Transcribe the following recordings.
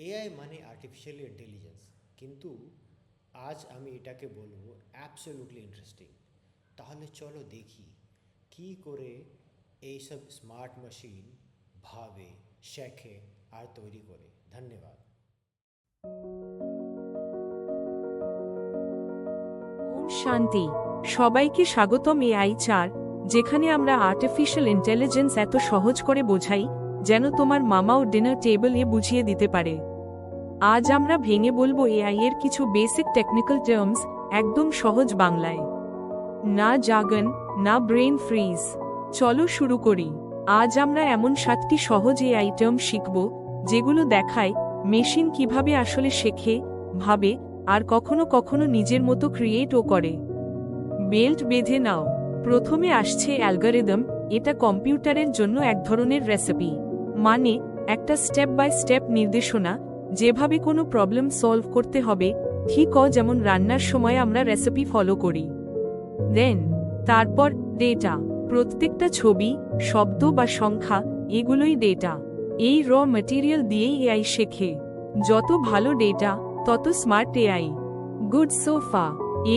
AI মানে artificial intelligence, কিন্তু আজ আমি এটাকে বলবো অ্যাবসলিউটলি ইন্টারেস্টিং। তাহলে চলো দেখি কি করে এইসব স্মার্ট মেশিন ভাবে, শেখে আর তৈরি করে। ধন্যবাদ। ওম শান্তি। সবাইকে স্বাগতম এআই 4, যেখানে আমরা আর্টিফিশিয়াল ইন্টেলিজেন্স এত সহজ করে বোঝাই যেন তোমার মামাও ডিনার টেবিলে বুঝিয়ে দিতে পারে। আজ আমরা ভেঙে বলবো এআই এর কিছু বেসিক টেকনিক্যাল টার্মস, একদম সহজ বাংলায়। না জাগন, না ব্রেন ফ্রিজ। চলো শুরু করি। আজ আমরা এমন 7টি সহজ এআই টার্ম শিখব যেগুলো দেখায় মেশিন কিভাবে আসলে শেখে, ভাবে আর কখনো কখনো নিজের মতো ক্রিয়েটও করে। বেল্ট বেঁধে নাও। প্রথমে আসছে অ্যালগরিদম। এটা কম্পিউটারের জন্য এক ধরনের রেসিপি, মানে একটা স্টেপ বাই স্টেপ নির্দেশনা, যেভাবে কোনো প্রবলেম সলভ করতে হবে, ঠিক যেমন রান্নার সময় আমরা রেসিপি ফলো করি। দেন তারপর ডেটা। প্রত্যেকটা ছবি, শব্দ বা সংখ্যা, এগুলোই ডেটা। এই র ম্যাটেরিয়াল দিয়েই এআই শেখে। যত ভালো ডেটা, তত স্মার্ট এআই। Good sofa.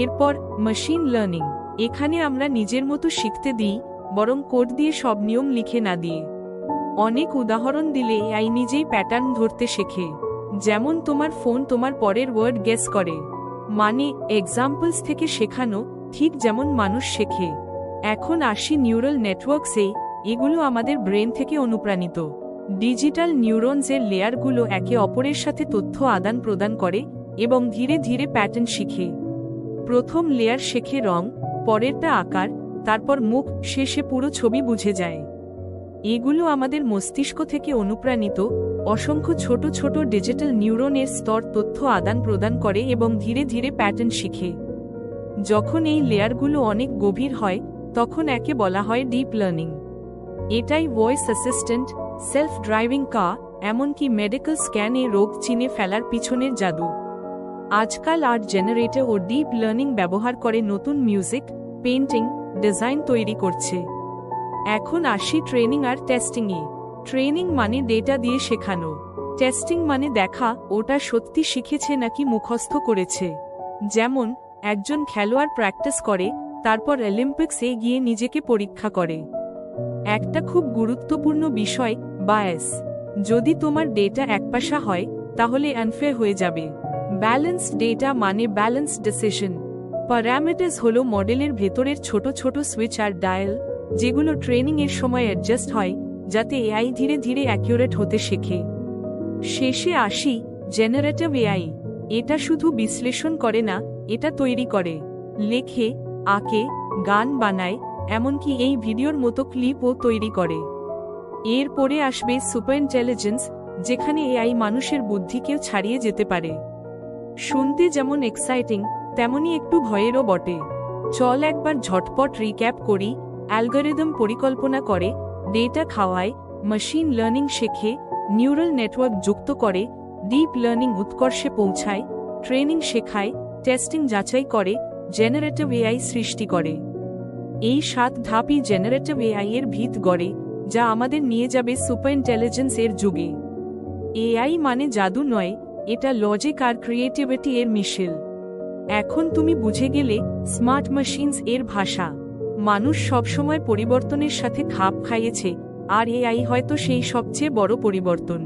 এরপর মেশিন লার্নিং। এখানে আমরা নিজের মতো শিখতে দিই, বরং কোড দিয়ে সব নিয়ম লিখে না দিয়ে। অনেক উদাহরণ দিলে এআই নিজেই প্যাটার্ন ধরতে শেখে। যেমন তোমার ফোন তোমার পরের ওয়ার্ড গেস করে। মানে এক্সাম্পলস থেকে শেখানো, ঠিক যেমন মানুষ শেখে। এখন আসি নিউরাল নেটওয়ার্কসে। এগুলো আমাদের ব্রেন থেকে অনুপ্রাণিত। ডিজিটাল নিউরনস এর লেয়ারগুলো একে অপরের সাথে তথ্য আদান প্রদান করে এবং ধীরে ধীরে প্যাটার্ন শিখে। প্রথম লেয়ার শেখে রং, পরেরটা আকার, তারপর মুখ, শেষে পুরো ছবি বুঝে যায়। এগুলো আমাদের মস্তিষ্ক থেকে অনুপ্রাণিত অসংখ্য ছোট ছোট ডিজিটাল নিউরনের স্তর তথ্য আদান প্রদান করে এবং ধীরে ধীরে প্যাটার্ন শিখে। যখন এই লেয়ারগুলো অনেক গভীর হয়, তখন একে বলা হয় ডিপ লার্নিং। এটাই ভয়েস অ্যাসিস্ট্যান্ট, সেলফ ড্রাইভিং কার, এমনকি মেডিকেল স্ক্যানে রোগ চিনে ফেলার পিছনের জাদু। আজকাল আর্ট জেনারেটর ও ডিপ লার্নিং ব্যবহার করে নতুন মিউজিক, পেইন্টিং, ডিজাইন তৈরি করছে। এখন আসি ট্রেনিং আর টেস্টিংয়ে। ট্রেনিং মানে ডেটা দিয়ে শেখানো। টেস্টিং মানে দেখা ওটা সত্যি শিখেছে নাকি মুখস্থ করেছে। যেমন একজন খেলোয়াড় প্র্যাকটিস করে, তারপর অলিম্পিক্সে গিয়ে নিজেকে পরীক্ষা করে। একটা খুব গুরুত্বপূর্ণ বিষয়, বায়াস। যদি তোমার ডেটা একপাশা হয়, তাহলে আনফেয়ার হয়ে যাবে। ব্যালেন্সড ডেটা মানে ব্যালেন্সড ডিসিশন। প্যারামিটারস হলো মডেলের ভেতরের ছোট ছোট সুইচ আর ডায়াল, যেগুলো ট্রেনিং এর সময় অ্যাডজাস্ট হয় যাতে এআই ধীরে ধীরে অ্যাকিউরেট হতে শেখে। শেষে আসি জেনারেটিভ এআই। এটা শুধু বিশ্লেষণ করে না, এটা তৈরি করে, লেখে, আঁকে, গান বানায়, এমনকি এই ভিডিওর মতো ক্লিপও তৈরি করে। এরপরে আসবে সুপার ইন্টেলিজেন্স, যেখানে এআই মানুষের বুদ্ধিকেও ছাড়িয়ে যেতে পারে। শুনতে যেমন এক্সাইটিং, তেমনি একটু ভয়েরও বটে। চল একবার ঝটপট রিক্যাপ করি। অ্যালগরিদম পরিকল্পনা করে, ডেটা খাওয়ায়, মেশিন লার্নিং শেখে, নিউরাল নেটওয়ার্ক যুক্ত করে, ডিপ লার্নিং উৎকর্ষে পৌঁছায়, ট্রেনিং শেখায়, টেস্টিং যাচাই করে, জেনারেটিভ এআই সৃষ্টি করে। এই 7 ধাপই জেনারেটিভ এআই এর ভিত গড়ে, যা আমাদের নিয়ে যাবে সুপার ইন্টেলিজেন্স এর যুগে। এআই মানে জাদু নয়, এটা লজিক আর ক্রিয়েটিভিটি এর মিশেল। এখন তুমি বুঝে গেলে স্মার্ট মেশিনস এর ভাষা। মানুষ সবসময় পরিবর্তনের সাথে খাপ খাইয়েছে, আর এআই হয়তো সেই সবচেয়ে বড় পরিবর্তন।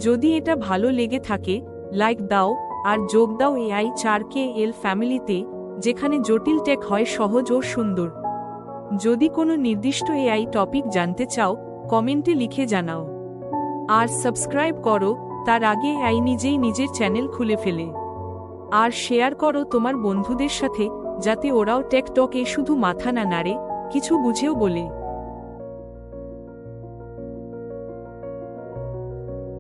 যদি এটা ভালো লেগে থাকে, লাইক দাও আর যোগ দাও এআই 4KL ফ্যামিলিতে, যেখানে জটিল টেক হয় সহজ ও সুন্দর। যদি কোনো নির্দিষ্ট এআই টপিক জানতে চাও, কমেন্টে লিখে জানাও। আর সাবস্ক্রাইব করো, তার আগে এআই নিজেই নিজের চ্যানেল খুলে ফেলে। আর শেয়ার করো তোমার বন্ধুদের সাথে, যাতে ওরাও টেক টকে শুধু মাথা না নাড়ে, কিছু বুঝেও বলে।